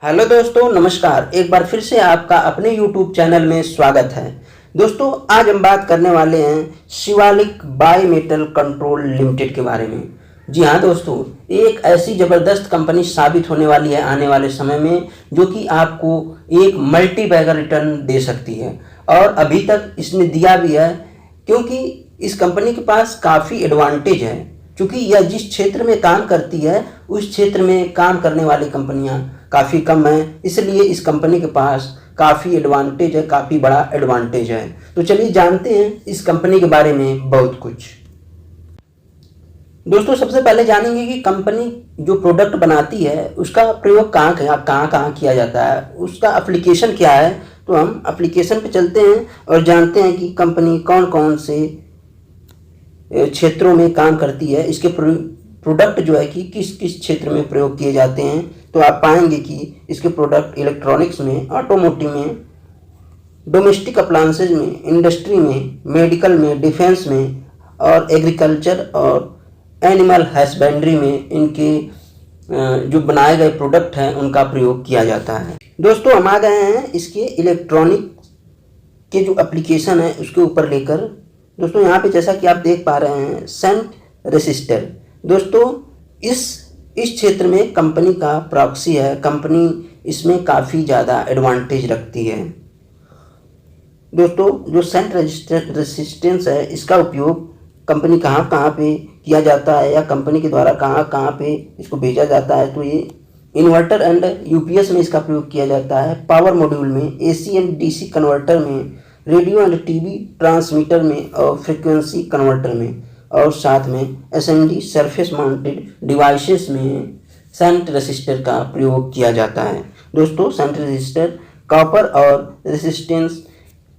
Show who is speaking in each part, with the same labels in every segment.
Speaker 1: Hello दोस्तों, नमस्कार। एक बार फिर से आपका अपने YouTube चैनल में स्वागत है। दोस्तों, आज हम बात करने वाले हैं Shivalik by metal control limited के बारे में। जी हाँ दोस्तों, एक ऐसी ज़बरदस्त कंपनी साबित होने वाली है आने वाले समय में, जो कि आपको एक मल्टी बैगर रिटर्न दे सकती है। और अभी तक इसने दिया भी है, क्योंकि इस कंपनी के पास काफ़ी एडवांटेज है। क्योंकि यह जिस क्षेत्र में काम करती है उस क्षेत्र में काम करने वाली कंपनियां काफ़ी कम हैं, इसलिए इस कंपनी के पास काफ़ी एडवांटेज है, काफ़ी बड़ा एडवांटेज है। तो चलिए जानते हैं इस कंपनी के बारे में बहुत कुछ। दोस्तों, सबसे पहले जानेंगे कि कंपनी जो प्रोडक्ट बनाती है उसका प्रयोग कहाँ किया जाता है, उसका एप्लीकेशन क्या है। तो हम एप्लीकेशन पे चलते हैं और जानते हैं कि कंपनी कौन कौन से क्षेत्रों में काम करती है, इसके प्रोडक्ट जो है कि किस किस क्षेत्र में प्रयोग किए जाते हैं। तो आप पाएंगे कि इसके प्रोडक्ट इलेक्ट्रॉनिक्स में, ऑटोमोटिव में, डोमेस्टिक अप्लायंसेज में, इंडस्ट्री में, मेडिकल में, डिफेंस में और एग्रीकल्चर और एनिमल हस्बेंड्री में इनके जो बनाए गए प्रोडक्ट हैं उनका प्रयोग किया जाता है। दोस्तों, हम आ गए हैं इसके इलेक्ट्रॉनिक के जो एप्लीकेशन है उसके ऊपर लेकर। दोस्तों, यहाँ पे जैसा कि आप देख पा रहे हैं सेंट रजिस्टर। दोस्तों, इस क्षेत्र में कंपनी का प्रॉक्सी है। कंपनी इसमें काफ़ी ज़्यादा एडवांटेज रखती है। दोस्तों, जो सेंट रेजिस्टेंस है इसका उपयोग कंपनी कहाँ कहाँ पे किया जाता है या कंपनी के द्वारा कहाँ कहाँ पे इसको भेजा जाता है। तो ये इन्वर्टर एंड यूपीएस में इसका प्रयोग किया जाता है, पावर मॉड्यूल में, एसी एंड डीसी कन्वर्टर में, रेडियो एंड टीवी ट्रांसमीटर में और फ्रीक्वेंसी कन्वर्टर में, और साथ में एसएमडी सरफेस माउंटेड डिवाइसेस में शंट रेसिस्टर का प्रयोग किया जाता है। दोस्तों, शंट रेसिस्टर कॉपर और रेसिस्टेंस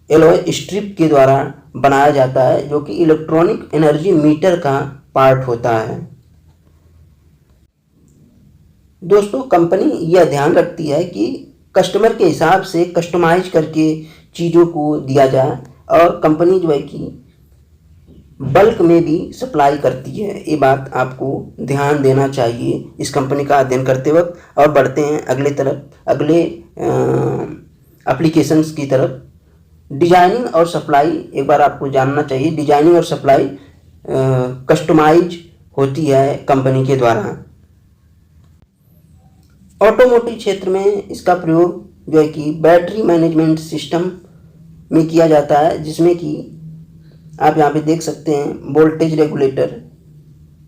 Speaker 1: एलॉय स्ट्रिप के द्वारा बनाया जाता है, जो कि इलेक्ट्रॉनिक एनर्जी मीटर का पार्ट होता है। दोस्तों, कंपनी यह ध्यान रखती है कि कस्टमर के हिसाब से कस्टमाइज करके चीज़ों को दिया जाए, और कंपनी जो है कि बल्क में भी सप्लाई करती है। ये बात आपको ध्यान देना चाहिए इस कंपनी का अध्ययन करते वक्त। और बढ़ते हैं अगले एप्लीकेशंस की तरफ। डिजाइनिंग और सप्लाई एक बार आपको जानना चाहिए। डिजाइनिंग और सप्लाई कस्टमाइज होती है कंपनी के द्वारा। ऑटोमोटिव क्षेत्र में इसका प्रयोग जो है कि बैटरी मैनेजमेंट सिस्टम में किया जाता है, जिसमें कि आप यहाँ पे देख सकते हैं voltage regulator,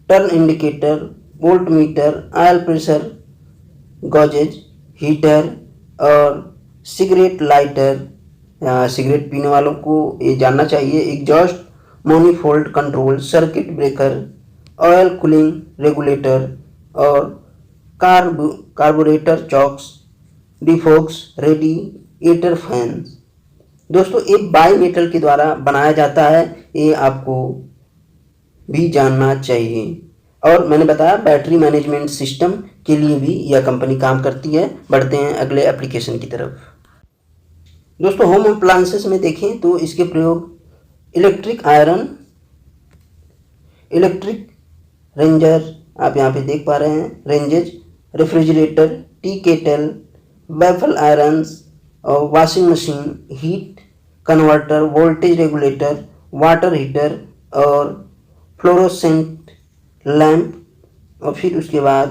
Speaker 1: turn indicator, volt meter, oil pressure gauges, heater और सिगरेट लाइटर। सिगरेट पीने वालों को ये जानना चाहिए। Exhaust manifold control, circuit breaker, oil cooling regulator और carburettor chokes, defogs, radiator fans. दोस्तों, एक बाई मेटल के द्वारा बनाया जाता है, ये आपको भी जानना चाहिए। और मैंने बताया बैटरी मैनेजमेंट सिस्टम के लिए भी यह कंपनी काम करती है। बढ़ते हैं अगले एप्लीकेशन की तरफ। दोस्तों, होम अप्लायंसेस में देखें तो इसके प्रयोग इलेक्ट्रिक आयरन, इलेक्ट्रिक रेंजर, आप यहाँ पे देख पा रहे हैं ranges, refrigerator, tea kettle, waffle irons और washing machine, heat converter, voltage regulator, water heater और फ्लोरोसेंट लैंप, और फिर उसके बाद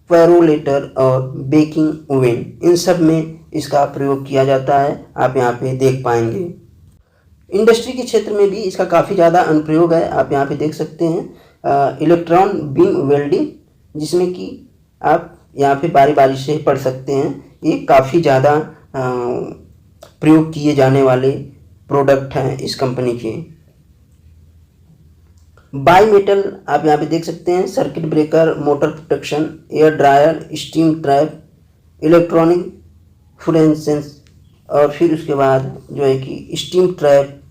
Speaker 1: पैरोलेटर और बेकिंग ओवन, इन सब में इसका प्रयोग किया जाता है। आप यहाँ पे देख पाएंगे। इंडस्ट्री के क्षेत्र में भी इसका काफ़ी ज़्यादा अनुप्रयोग है। आप यहाँ पे देख सकते हैं इलेक्ट्रॉन बीम वेल्डिंग, जिसमें कि आप यहाँ पे बारी बारी से पढ़ सकते हैं। ये काफ़ी ज़्यादा प्रयोग किए जाने वाले प्रोडक्ट हैं इस कंपनी के। बाई मेटल आप यहाँ पे देख सकते हैं circuit breaker, motor protection, air dryer, steam trap, electronic fluorescence, और फिर उसके बाद जो है कि steam trap,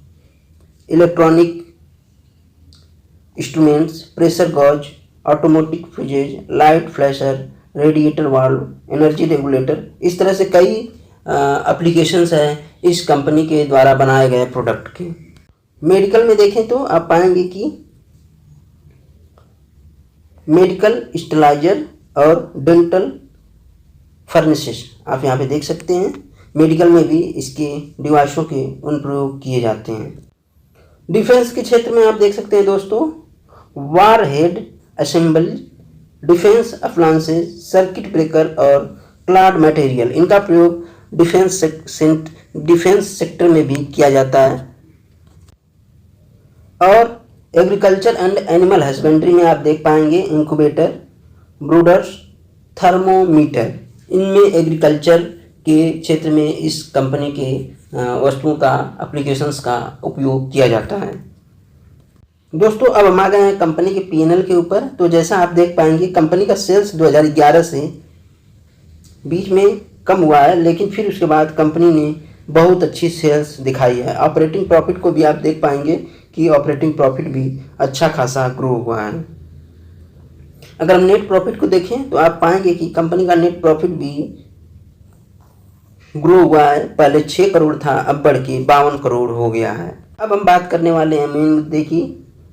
Speaker 1: electronic instruments, pressure gauge, automatic fuses, light flasher, radiator valve, energy regulator. इस तरह से कई एप्लीकेशंस हैं इस कंपनी के द्वारा बनाए गए प्रोडक्ट के। मेडिकल में देखें तो आप पाएंगे कि मेडिकल स्टेलाइजर और डेंटल फर्नेसेस आप यहाँ पे देख सकते हैं। मेडिकल में भी इसके डिवाइसों के अनुप्रयोग किए जाते हैं। डिफेंस के क्षेत्र में आप देख सकते हैं दोस्तों, warhead assembly, defence appliances, circuit breaker और क्लाड मटेरियल, इनका प्रयोग डिफेंस सेक्टर में भी किया जाता है। और एग्रीकल्चर एंड एनिमल हस्बेंड्री में आप देख पाएंगे इंक्यूबेटर, ब्रूडर्स, थर्मोमीटर, इनमें एग्रीकल्चर के क्षेत्र में इस कंपनी के वस्तुओं का एप्लीकेशंस का उपयोग किया जाता है। दोस्तों अब हम आ गए हैं कंपनी के P&L के ऊपर। तो जैसा आप देख पाएंगे कंपनी का सेल्स 2011 से बीच में कम हुआ है, लेकिन फिर उसके बाद कंपनी ने बहुत अच्छी सेल्स दिखाई है। ऑपरेटिंग प्रॉफिट को भी आप देख पाएंगे कि ऑपरेटिंग प्रॉफिट भी अच्छा खासा ग्रो हुआ है। अगर हम नेट प्रॉफिट को देखें तो आप पाएंगे कि कंपनी का नेट प्रॉफिट भी ग्रो हुआ है। पहले 6 करोड़ था, अब बढ़ के 52 करोड़ हो गया है। अब हम बात करने वाले हैं मेन मुद्दे की,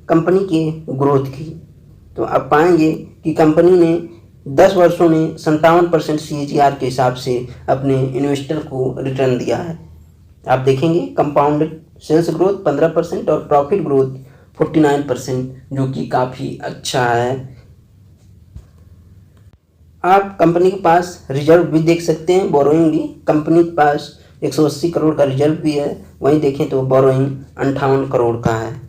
Speaker 1: कंपनी के ग्रोथ की। तो आप पाएंगे कि कंपनी ने 10 वर्षों में 57% CAGR के हिसाब से अपने इन्वेस्टर को रिटर्न दिया है। आप देखेंगे कंपाउंडेड सेल्स ग्रोथ 15% और प्रॉफिट ग्रोथ 49%, जो कि काफ़ी अच्छा है। आप कंपनी के पास रिजर्व भी देख सकते हैं, बोरोइंग भी कंपनी के पास 180 करोड़ का रिजर्व भी है। वहीं देखें तो बोरोइंग 58 करोड़ का है।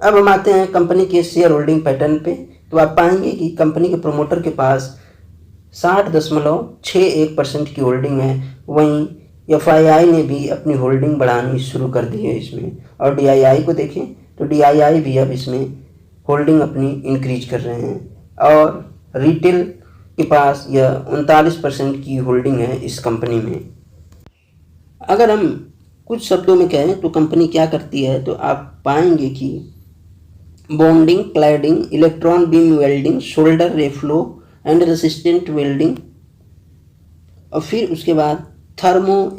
Speaker 1: अब हम आते हैं कंपनी के शेयर होल्डिंग पैटर्न पे। तो आप पाएंगे कि कंपनी के प्रोमोटर के पास 60.61% की होल्डिंग है। वहीं FII ने भी अपनी होल्डिंग बढ़ानी शुरू कर दी है इसमें। और DII को देखें तो DII भी अब इसमें होल्डिंग अपनी इंक्रीज कर रहे हैं। और रिटेल के पास यह 39% की होल्डिंग है इस कंपनी में। अगर हम कुछ शब्दों में कहें तो कंपनी क्या करती है, तो आप पाएंगे कि bonding, cladding, electron beam welding, solder reflow and resistant welding, और फिर उसके बाद thermo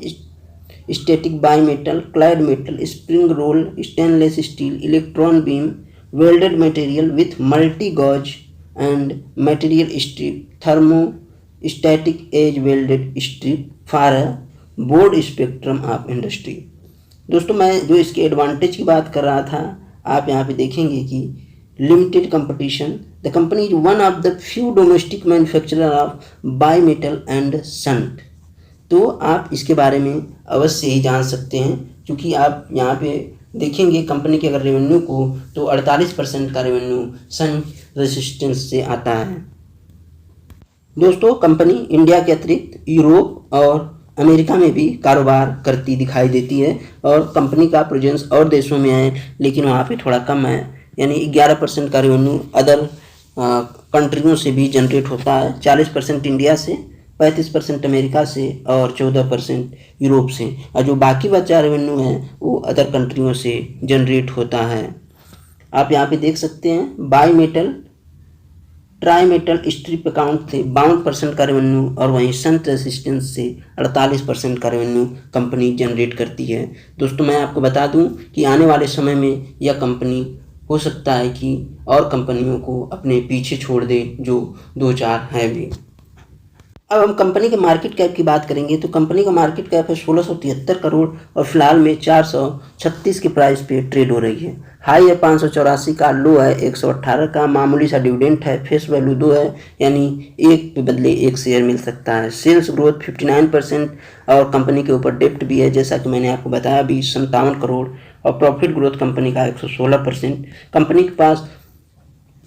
Speaker 1: static bimetal, clad metal, spring roll, stainless steel, electron beam, welded material with multi gauge and material strip, thermostatic edge welded strip for a broad spectrum of industry. दोस्तों मैं जो इसके advantage की बात कर रहा था, आप यहाँ पे देखेंगे कि limited competition, the company is one of the few domestic manufacturer of bimetal and shunt. तो आप इसके बारे में अवश्य ही जान सकते हैं, क्योंकि आप यहाँ पे देखेंगे कंपनी के अगर रेवेन्यू को, तो 48% का रेवेन्यू सन रेसिस्टेंस से आता है। दोस्तों कंपनी इंडिया के अतिरिक्त यूरोप और अमेरिका में भी कारोबार करती दिखाई देती है। और कंपनी का प्रेजेंस और देशों में है, लेकिन वहाँ पे थोड़ा कम है, यानी 11% का रेवेन्यू अदर कंट्रियों से भी जनरेट होता है। 40% इंडिया से, 35% अमेरिका से और 14% यूरोप से। और जो बाकी बचा रेवेन्यू है वो अदर कंट्रियों से जनरेट होता है। आप यहाँ पे देख सकते हैं by metal, try metal strip account से 52% का रेवेन्यू, और वहीं शंट रेसिस्टेंस से 48% का रेवेन्यू कंपनी जनरेट करती है। दोस्तों मैं आपको बता दूं कि आने वाले समय में यह कंपनी हो सकता है कि और कंपनियों को अपने पीछे छोड़ दे जो 2-4 हैं भी। अब हम कंपनी के मार्केट कैप की बात करेंगे। तो कंपनी का मार्केट कैप है 1673 करोड़ और फिलहाल में 436 के प्राइस पे ट्रेड हो रही है। हाई है 584 का, लो है 118 का। मामूली सा डिविडेंड है, फेस वैल्यू 2 है, यानी 1 के बदले 1 शेयर मिल सकता है। सेल्स ग्रोथ 59% और कंपनी के ऊपर डेप्ट भी है, जैसा कि मैंने आपको बताया, 57 करोड़। और प्रॉफिट ग्रोथ कंपनी का 116%। कंपनी के पास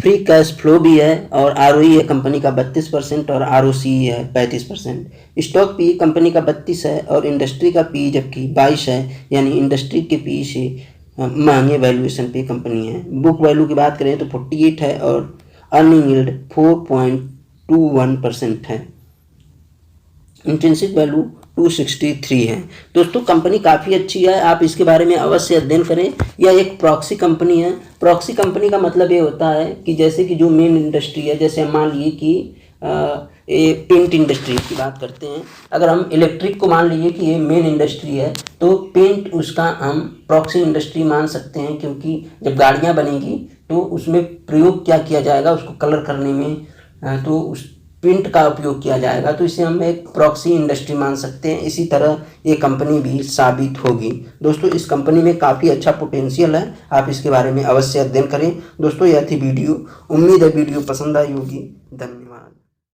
Speaker 1: फ्री कैश फ्लो भी है और ROE है कंपनी का 32% और ROCE है 35%। स्टॉक पी कंपनी का 32 है और इंडस्ट्री का पी जबकि 22 है, यानी इंडस्ट्री के पी से महंगे वैल्यूएशन पे कंपनी है। बुक वैल्यू की बात करें तो 48 है और अर्निंग यील्ड 4.21% है। इंट्रिंसिक वैल्यू 263 है। दोस्तों कंपनी काफ़ी अच्छी है, आप इसके बारे में अवश्य अध्ययन करें। यह एक प्रॉक्सी कंपनी है। प्रॉक्सी कंपनी का मतलब ये होता है कि जैसे कि जो मेन इंडस्ट्री है, जैसे हम मान लीजिए कि पेंट इंडस्ट्री की बात करते हैं। अगर हम इलेक्ट्रिक को मान लीजिए कि ये मेन इंडस्ट्री है, तो पेंट उसका हम प्रॉक्सी इंडस्ट्री मान सकते हैं, क्योंकि जब गाड़ियाँ बनेगी तो उसमें प्रयोग क्या किया जाएगा, उसको कलर करने में, तो उस प्रिंट का उपयोग किया जाएगा, तो इसे हम एक प्रॉक्सी इंडस्ट्री मान सकते हैं। इसी तरह ये कंपनी भी साबित होगी। दोस्तों इस कंपनी में काफ़ी अच्छा पोटेंशियल है, आप इसके बारे में अवश्य अध्ययन करें। दोस्तों यह थी वीडियो, उम्मीद है वीडियो पसंद आई होगी। धन्यवाद।